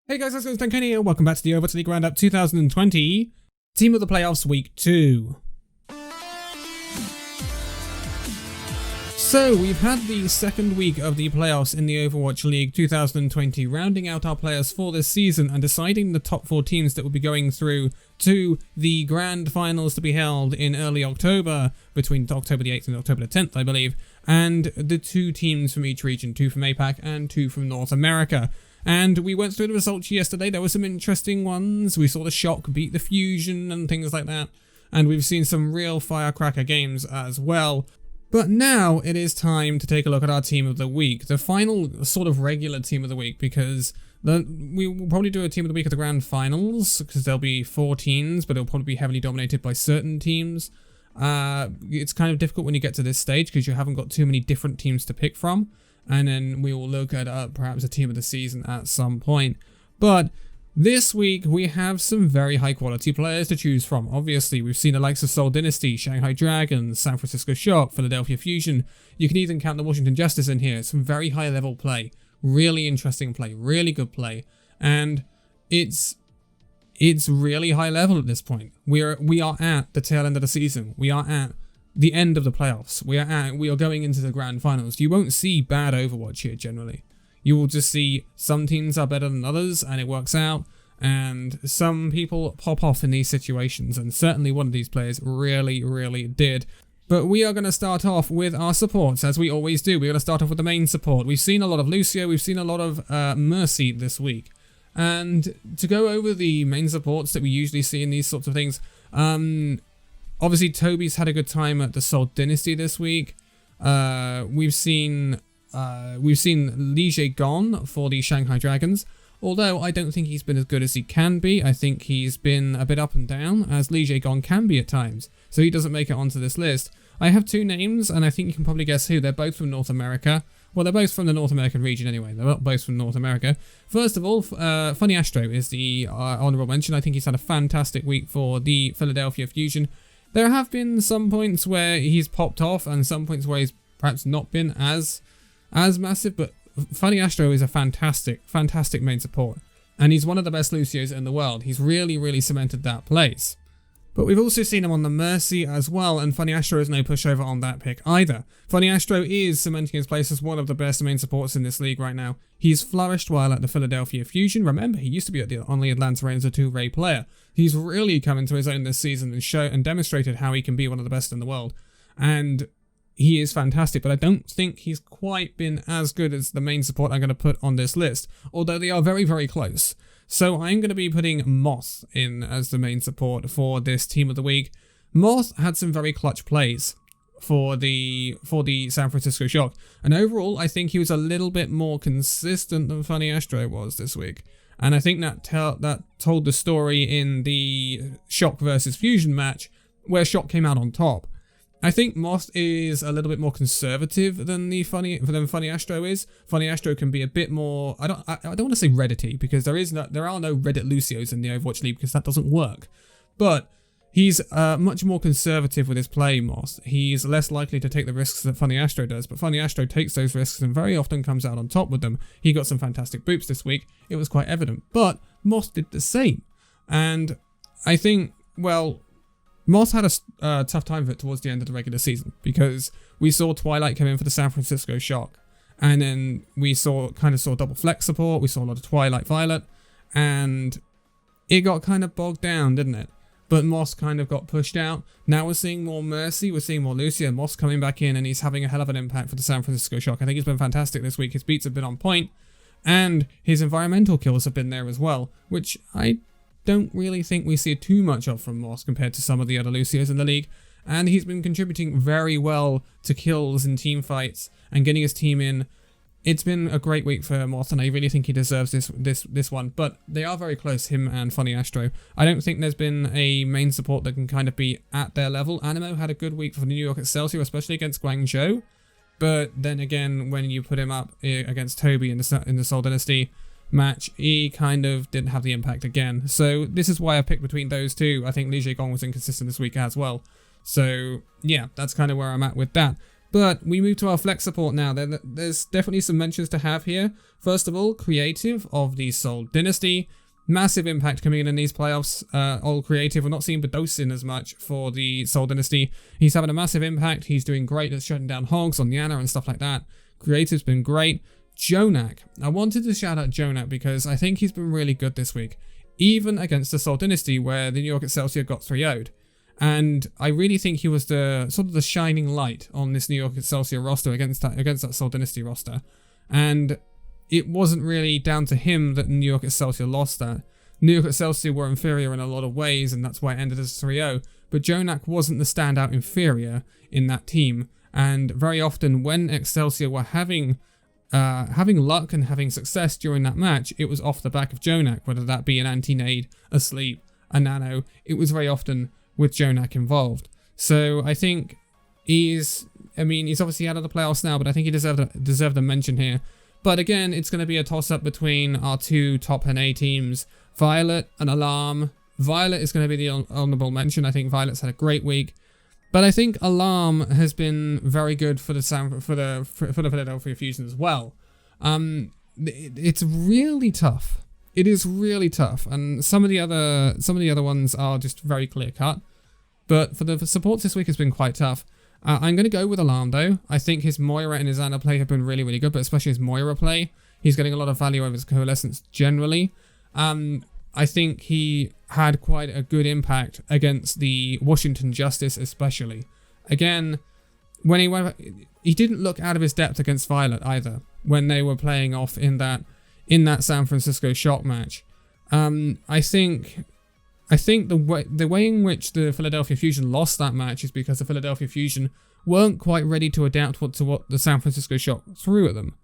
Hey guys, it's Danconia. Welcome back to the Overwatch League Roundup 2020 Team of the Playoffs Week 2. So, we've had the second week of the playoffs in the Overwatch League 2020, rounding out our players for this season and deciding the top 4 teams that will be going through to the grand finals to be held in early October, between October the 8th and October the 10th, I believe, and the 2 teams from each region, 2 from APAC and 2 from North America. And we went through the results yesterday. There were some interesting ones. We saw the Shock beat the Fusion and things like that. And we've seen some real firecracker games as well. But now it is time to take a look at our team of the week. The final sort of regular team of the week, because we will probably do a team of the week at the grand finals, because there'll be 4 teams, but it'll probably be heavily dominated by certain teams. It's kind of difficult when you get to this stage, because you haven't got too many different teams to pick from. And then we will look at perhaps a team of the season at some point. But this week we have some very high quality players to choose from. Obviously, we've seen the likes of Seoul Dynasty, Shanghai Dragons, San Francisco Shock, Philadelphia Fusion. You can even count the Washington Justice in here. Some very high level play. Really interesting play. Really good play. And it's really high level at this point. We are at the tail end of the season. We are at the end of the playoffs. We are going into the grand finals. You won't see bad Overwatch here generally. You will just see some teams are better than others and it works out, and some people pop off in these situations, and certainly one of these players really did. But we are going to start off with our supports, as we always do. We're going to start off with the main support. We've seen a lot of Lucio, we've seen a lot of Mercy this week. And to go over the main supports that we usually see in these sorts of things, obviously, Toby's had a good time at the Seoul Dynasty this week. We've seen Li Jae-gon for the Shanghai Dragons. Although I don't think he's been as good as he can be. I think he's been a bit up and down, as Li Jae-gon can be at times. So he doesn't make it onto this list. I have 2 names, and I think you can probably guess who. They're both from North America. Well, they're both from the North American region anyway. They're not both from North America. First of all, Funny Astro is the honorable mention. I think he's had a fantastic week for the Philadelphia Fusion. There have been some points where he's popped off and some points where he's perhaps not been as massive, but Funny Astro is a fantastic main support. And he's one of the best Lucios in the world. He's really cemented that place. But we've also seen him on the Mercy as well, and Funny Astro is no pushover on that pick either. Funny Astro is cementing his place as one of the best main supports in this league right now. He's flourished while at the Philadelphia Fusion. Remember, he used to be on the Atlanta Reigns as a 2-ray player. He's really come into his own this season and demonstrated how he can be one of the best in the world. And he is fantastic, but I don't think he's quite been as good as the main support I'm going to put on this list, although they are very close. So I'm going to be putting Moth in as the main support for this team of the week. Moth had some very clutch plays for the San Francisco Shock, and overall I think he was a little bit more consistent than Funny Astro was this week. And I think that told the story in the Shock versus Fusion match, where Shock came out on top. I think Moth is a little bit more conservative than Funny Astro is. Funny Astro can be a bit more, I don't want to say Reddity, because there are no Reddit Lucios in the Overwatch League, because that doesn't work. But he's much more conservative with his play, Moth. He's less likely to take the risks that Funny Astro does, but Funny Astro takes those risks and very often comes out on top with them. He got some fantastic boops this week. It was quite evident. But Moth did the same. And I think, well, Moss had a tough time of it towards the end of the regular season, because we saw Twilight come in for the San Francisco Shock, and then we saw double flex support, we saw a lot of Twilight Violet, and it got kind of bogged down, didn't it? But Moss kind of got pushed out. Now we're seeing more Mercy, we're seeing more Lucio, Moss coming back in, and he's having a hell of an impact for the San Francisco Shock. I think he's been fantastic this week. His beats have been on point, and his environmental kills have been there as well, which I don't really think we see too much of from Moss compared to some of the other Lucios in the league, and he's been contributing very well to kills in team fights and getting his team in. It's been a great week for Moss, and I really think he deserves this one, but they are very close, him and Funny Astro. I don't think there's been a main support that can kind of be at their level. Animo had a good week for the New York Excelsior, especially against Guangzhou, but then again, when you put him up against Toby in the Seoul Dynasty match, he kind of didn't have the impact again. So this is why I picked between those 2. I think Li Jae-gon was inconsistent this week as well. So yeah, that's kind of where I'm at with that. But we move to our flex support now. There's definitely some mentions to have here. First of all, Creative of the Soul Dynasty. Massive impact coming in these playoffs. All Creative. We're not seeing Badosin as much for the Soul Dynasty. He's having a massive impact. He's doing great at shutting down hogs on Yana and stuff like that. Creative's been great. Jonak. I wanted to shout out Jonak because I think he's been really good this week. Even against the Soul Dynasty where the New York Excelsior got 3-0'd. And I really think he was the sort of the shining light on this New York Excelsior roster against that Soul Dynasty roster. And it wasn't really down to him that New York Excelsior lost that. New York Excelsior were inferior in a lot of ways, and that's why it ended as 3-0. But Jonak wasn't the standout inferior in that team. And very often when Excelsior were having luck and having success during that match, it was off the back of Jonak, whether that be an anti-nade, a sleep, a nano. It was very often with Jonak involved. So I think he's obviously out of the playoffs now, but I think he deserved a mention here. But again, it's going to be a toss-up between our two top NA teams, Violet and Alarm. Violet is going to be the honorable mention. I think Violet's had a great week. But I think Alarm has been very good for the Philadelphia Fusion as well. It's really tough. It is really tough, and some of the other ones are just very clear cut. But for the supports this week has been quite tough. I'm going to go with Alarm though. I think his Moira and his Ana play have been really, really good, but especially his Moira play. He's getting a lot of value over his Coalescence generally. I think he had quite a good impact against the Washington Justice especially. Again, when he didn't look out of his depth against Violet either, when they were playing off in that San Francisco Shock match. I think the way in which the Philadelphia Fusion lost that match is because the Philadelphia Fusion weren't quite ready to adapt to what the San Francisco Shock threw at them.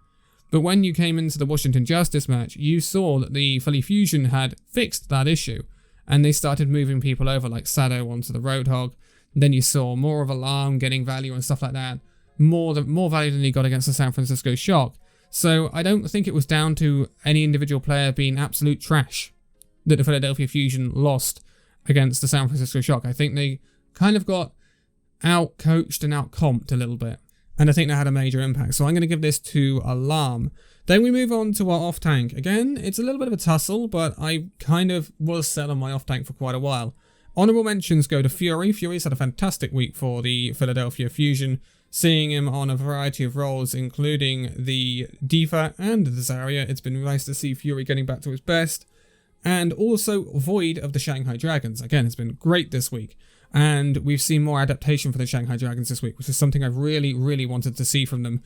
But when you came into the Washington Justice match, you saw that the Philly Fusion had fixed that issue, and they started moving people over like Sado onto the Roadhog. Then you saw more of Alarm getting value and stuff like that, more value than he got against the San Francisco Shock. So I don't think it was down to any individual player being absolute trash that the Philadelphia Fusion lost against the San Francisco Shock. I think they kind of got out-coached and out-comped a little bit. And I think that had a major impact. So I'm going to give this to Alarm. Then we move on to our off-tank. Again, it's a little bit of a tussle, but I kind of was set on my off-tank for quite a while. Honourable mentions go to Fury. Fury's had a fantastic week for the Philadelphia Fusion, seeing him on a variety of roles, including the D.Va and the Zarya. It's been nice to see Fury getting back to his best. And also Void of the Shanghai Dragons. Again, it's been great this week. And we've seen more adaptation for the Shanghai Dragons this week, which is something I've really, really wanted to see from them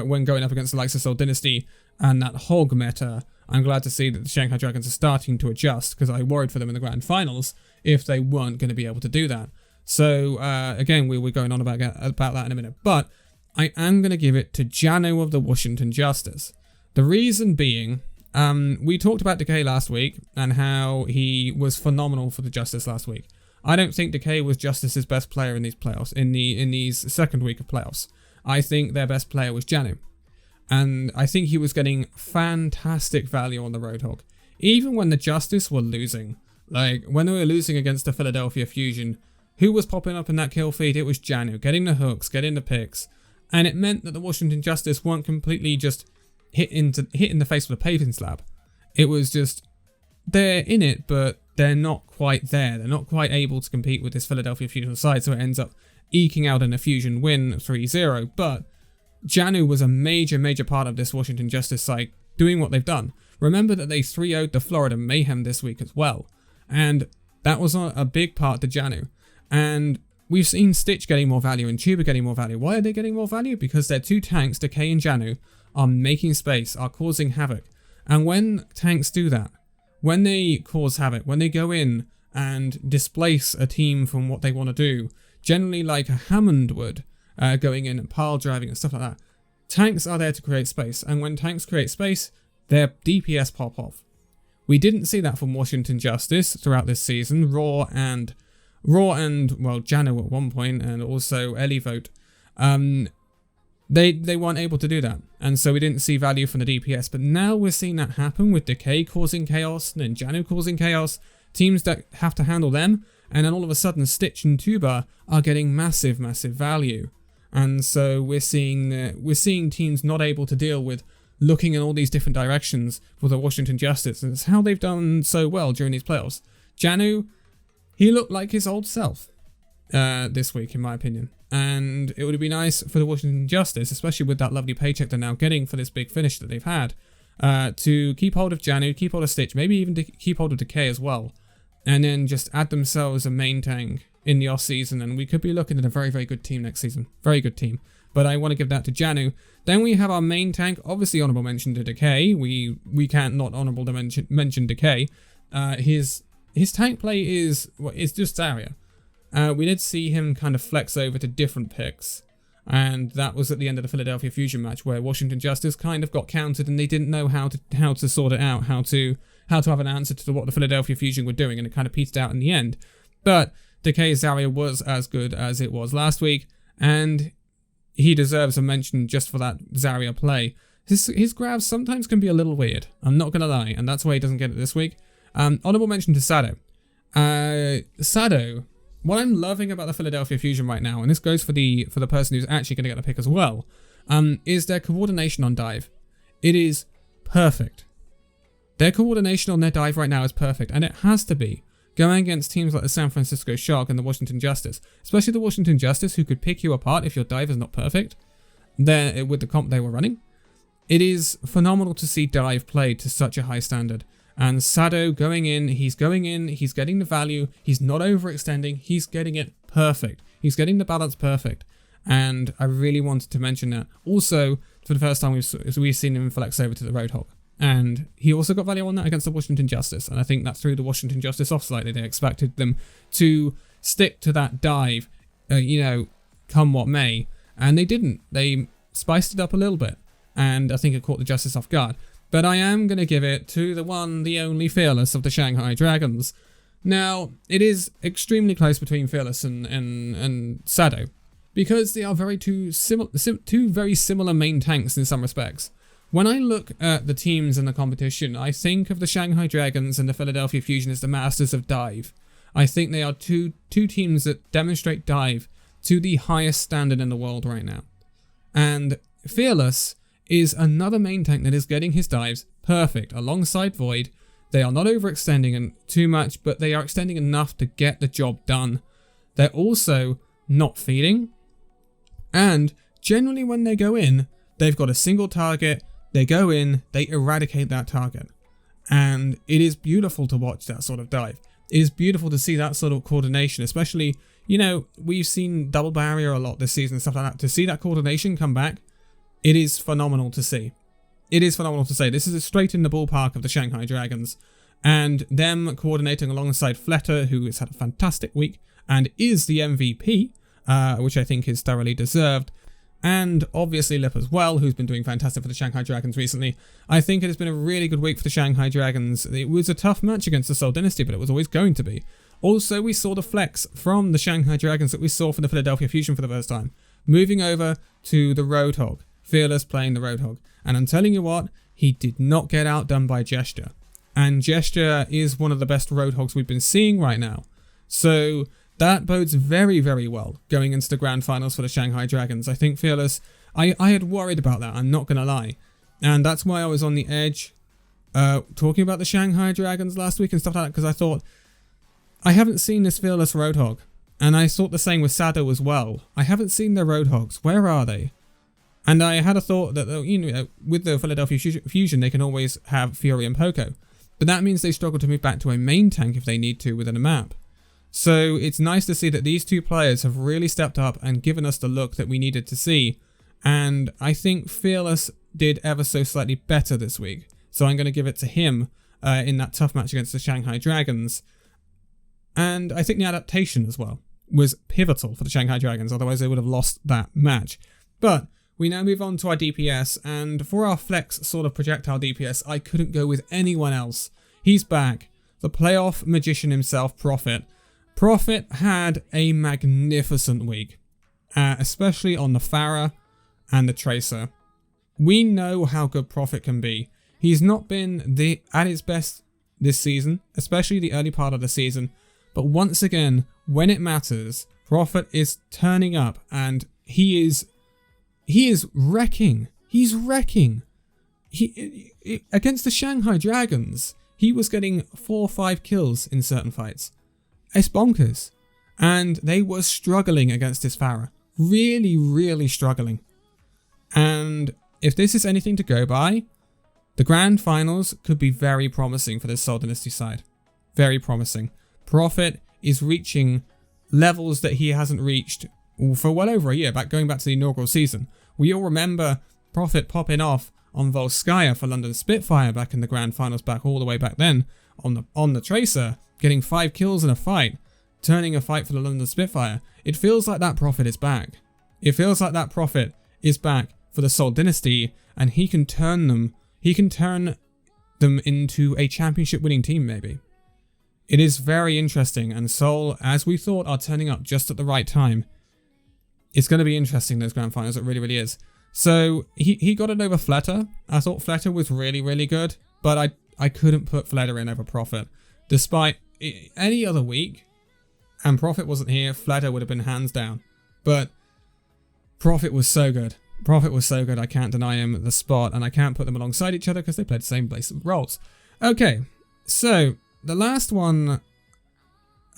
when going up against the likes of Soul Dynasty and that Hog meta. I'm glad to see that the Shanghai Dragons are starting to adjust, because I worried for them in the Grand Finals if they weren't going to be able to do that. So, again, we're going on about that in a minute. But I am going to give it to Jano of the Washington Justice. The reason being, we talked about Decay last week and how he was phenomenal for the Justice last week. I don't think Decay was Justice's best player in these playoffs, in these second week of playoffs. I think their best player was Janu. And I think he was getting fantastic value on the Roadhog. Even when the Justice were losing, like when they were losing against the Philadelphia Fusion, who was popping up in that kill feed? It was Janu, getting the hooks, getting the picks. And it meant that the Washington Justice weren't completely just hit in the face with a paving slab. It was just, they're in it, but they're not quite there. They're not quite able to compete with this Philadelphia Fusion side, so it ends up eking out in a Fusion win 3-0. But Janu was a major, major part of this Washington Justice side doing what they've done. Remember that they 3-0'd the Florida Mayhem this week as well. And that was a big part to Janu. And we've seen Stitch getting more value and Tuba getting more value. Why are they getting more value? Because their two tanks, Decay and Janu, are making space, are causing havoc. And when tanks do that, when they cause havoc, when they go in and displace a team from what they want to do, generally like a Hammond would, going in and pile driving and stuff like that, tanks are there to create space. And when tanks create space, their DPS pop off. We didn't see that from Washington Justice throughout this season. Raw and Janu at one point, and also Elivote. They weren't able to do that, and so we didn't see value from the DPS. But now we're seeing that happen with Decay causing chaos, and then Janu causing chaos, teams that have to handle them, and then all of a sudden Stitch and Tuba are getting massive, massive value. And so we're seeing teams not able to deal with looking in all these different directions for the Washington Justice, and it's how they've done so well during these playoffs. Janu, he looked like his old self this week, in my opinion. And it would be nice for the Washington Justice, especially with that lovely paycheck they're now getting for this big finish that they've had, to keep hold of Janu, keep hold of Stitch, maybe even to keep hold of Decay as well, and then just add themselves a main tank in the off-season, and we could be looking at a very, very good team next season. Very good team. But I want to give that to Janu. Then we have our main tank, obviously honorable mention to Decay. We can't not honorable mention Decay. His tank play is just Zarya. We did see him kind of flex over to different picks, and that was at the end of the Philadelphia Fusion match where Washington Justice kind of got countered and they didn't know how to sort it out, how to have an answer to what the Philadelphia Fusion were doing, and it kind of petered out in the end. But Decay's Zarya was as good as it was last week, and he deserves a mention just for that Zarya play. His grabs sometimes can be a little weird, I'm not going to lie, and that's why he doesn't get it this week. Honorable mention to Sado. Sado, what I'm loving about the Philadelphia Fusion right now, and this goes for the person who's actually going to get the pick as well, is their coordination on dive. It is perfect. Their coordination on their dive right now is perfect, and it has to be. Going against teams like the San Francisco Shark and the Washington Justice, especially the Washington Justice, who could pick you apart if your dive is not perfect, with the comp they were running. It is phenomenal to see dive played to such a high standard. And Sado he's getting the value, he's not overextending, he's getting it perfect. He's getting the balance perfect. And I really wanted to mention that. Also, for the first time we've seen him flex over to the Roadhog. And he also got value on that against the Washington Justice. And I think that threw the Washington Justice off slightly. They expected them to stick to that dive, come what may. And they didn't. They spiced it up a little bit. And I think it caught the Justice off guard. But I am going to give it to the one, the only Fearless of the Shanghai Dragons. Now, it is extremely close between Fearless and Sado, because they are two very similar main tanks in some respects. When I look at the teams in the competition, I think of the Shanghai Dragons and the Philadelphia Fusion as the masters of dive. I think they are two teams that demonstrate dive to the highest standard in the world right now. And Fearless is another main tank that is getting his dives perfect alongside Void. They are not overextending too much, but they are extending enough to get the job done. They're also not feeding, and generally when they go in, they've got a single target. They go in, they eradicate that target, and it is beautiful to watch that sort of dive. It is beautiful to see that sort of coordination, especially, we've seen double barrier a lot this season and stuff like that. To see that coordination come back, it is phenomenal to see. It is phenomenal to say. This is straight in the ballpark of the Shanghai Dragons, and them coordinating alongside Fletter, who has had a fantastic week and is the MVP, which I think is thoroughly deserved. And obviously Lip as well, who's been doing fantastic for the Shanghai Dragons recently. I think it has been a really good week for the Shanghai Dragons. It was a tough match against the Seoul Dynasty, but it was always going to be. Also, we saw the flex from the Shanghai Dragons that we saw for the Philadelphia Fusion for the first time, moving over to the Roadhog. Fearless playing the Roadhog. And I'm telling you what, he did not get outdone by Gesture. And Gesture is one of the best Roadhogs we've been seeing right now. So that bodes very, very well going into the grand finals for the Shanghai Dragons. I think Fearless, I had worried about that, I'm not going to lie. And that's why I was on the edge talking about the Shanghai Dragons last week and stuff like that, because I thought, I haven't seen this Fearless Roadhog. And I thought the same with Sado as well. I haven't seen the Roadhogs. Where are they? And I had a thought that, with the Philadelphia Fusion, they can always have Fury and Poco. But that means they struggle to move back to a main tank if they need to within a map. So it's nice to see that these two players have really stepped up and given us the look that we needed to see. And I think Fearless did ever so slightly better this week. So I'm going to give it to him in that tough match against the Shanghai Dragons. And I think the adaptation as well was pivotal for the Shanghai Dragons. Otherwise they would have lost that match. But we now move on to our DPS. And for our flex sort of projectile DPS, I couldn't go with anyone else. He's back. The playoff magician himself, Prophet. Prophet had a magnificent week, especially on the Pharah and the Tracer. We know how good Prophet can be. He's not been at his best this season, especially the early part of the season, but once again, when it matters, Prophet is turning up and he is wrecking. He's wrecking. Against the Shanghai Dragons, he was getting 4 or 5 kills in certain fights. It's bonkers. And they were struggling against this Pharah. Really, really struggling. And if this is anything to go by, the grand finals could be very promising for this Seoul Dynasty side. Very promising. Prophet is reaching levels that he hasn't reached for well over a year, going back to the inaugural season. We all remember Prophet popping off on Volskaya for London Spitfire back in the grand finals, back all the way back then on the Tracer, getting 5 kills in a fight, turning a fight for the London Spitfire. It feels like that Prophet is back. It feels like that Prophet is back for the Seoul Dynasty, and he can turn them into a championship winning team maybe. It is very interesting, and Seoul, as we thought, are turning up just at the right time. It's going to be interesting, those grand finals. It really, really is. So he got it over Fleta. I thought Fleta was really, really good, but I couldn't put Fleta in over Prophet. Despite any other week, and Prophet wasn't here, Fleta would have been hands down. But Prophet was so good. Prophet was so good, I can't deny him the spot, and I can't put them alongside each other because they played the same basic roles. Okay, so the last one.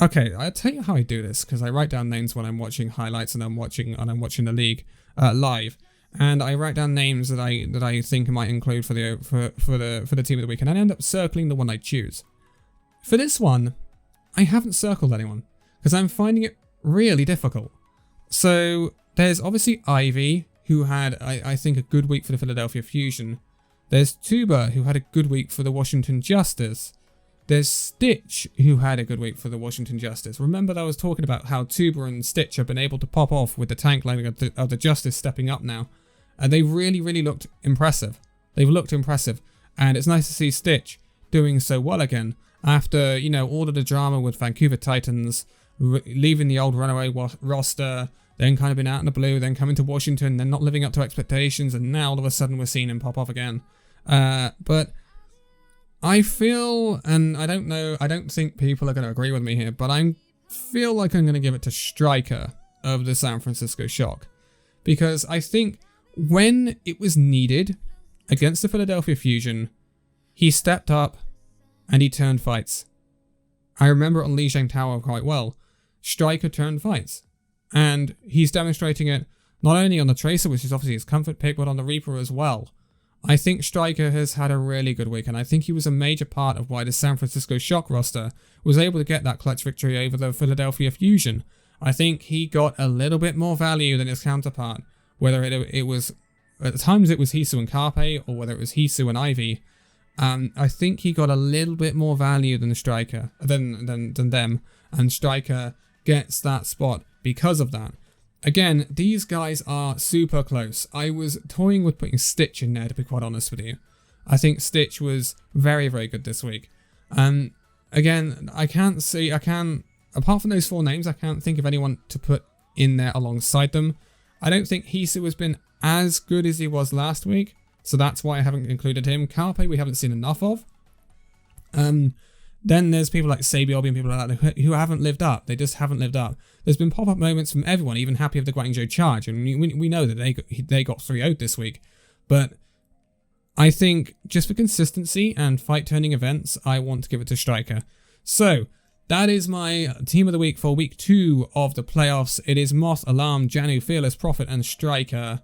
Okay, I'll tell you how I do this, because I write down names when I'm watching highlights and I'm watching the league live, and I write down names that I think I might include for the team of the week, and I end up circling the one I choose. For this one, I haven't circled anyone because I'm finding it really difficult. So there's obviously Ivy, who had I think a good week for the Philadelphia Fusion. There's Tuba, who had a good week for the Washington Justice. There's Stitch, who had a good week for the Washington Justice. Remember that I was talking about how Tuba and Stitch have been able to pop off with the tank line of the Justice stepping up now. And they really, really looked impressive. They've looked impressive. And it's nice to see Stitch doing so well again. After, all of the drama with Vancouver Titans, leaving the old runaway roster, then kind of been out in the blue, then coming to Washington, then not living up to expectations, and now all of a sudden we're seeing him pop off again. But I feel, and I don't think people are going to agree with me here, but I feel like I'm going to give it to Striker of the San Francisco Shock. Because I think when it was needed against the Philadelphia Fusion, he stepped up and he turned fights. I remember on Lijiang Tower quite well. Striker turned fights. And he's demonstrating it not only on the Tracer, which is obviously his comfort pick, but on the Reaper as well. I think Striker has had a really good week, and I think he was a major part of why the San Francisco Shock roster was able to get that clutch victory over the Philadelphia Fusion. I think he got a little bit more value than his counterpart, whether it was, at times it was Hisu and Carpe, or whether it was Hisu and Ivy. I think he got a little bit more value than Striker, than them, and Striker gets that spot because of that. Again, these guys are super close. I was toying with putting Stitch in there, to be quite honest with you. I think Stitch was very, very good this week. Again, apart from those 4 names, I can't think of anyone to put in there alongside them. I don't think Hisu has been as good as he was last week, so that's why I haven't included him. Carpe we haven't seen enough of. Then there's people like Sabiobi and people like that who haven't lived up. They just haven't lived up. There's been pop-up moments from everyone, even Happy of the Guangzhou Charge, and we know that they got 3-0'd this week. But I think just for consistency and fight-turning events, I want to give it to Striker. So that is my team of the week for week 2 of the playoffs. It is Moth, Alarm, Janu, Fearless, Prophet, and Striker.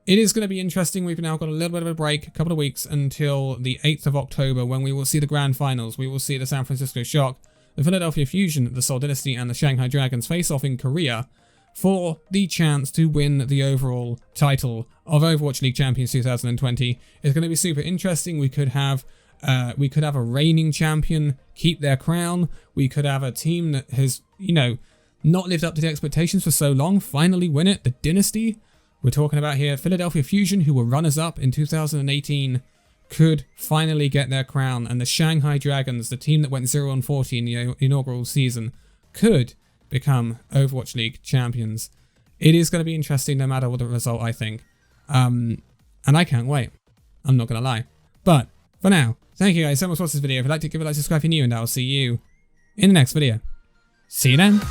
It is going to be interesting. We've now got a little bit of a break, a couple of weeks until the 8th of October when we will see the grand finals. We will see the San Francisco Shock, the Philadelphia Fusion, the Seoul Dynasty, and the Shanghai Dragons face off in Korea for the chance to win the overall title of Overwatch League Champions 2020. It's going to be super interesting. We could have a reigning champion keep their crown. We could have a team that has, not lived up to the expectations for so long finally win it. The Dynasty. We're talking about here Philadelphia Fusion, who were runners-up in 2018, could finally get their crown, and the Shanghai Dragons, the team that went 0-40 in the inaugural season, could become Overwatch League champions. It is going to be interesting no matter what the result, I think. And I can't wait. I'm not going to lie. But for now, thank you guys so much for watching this video. If you'd like to, give it a like, subscribe if you're new, and I'll see you in the next video. See you then.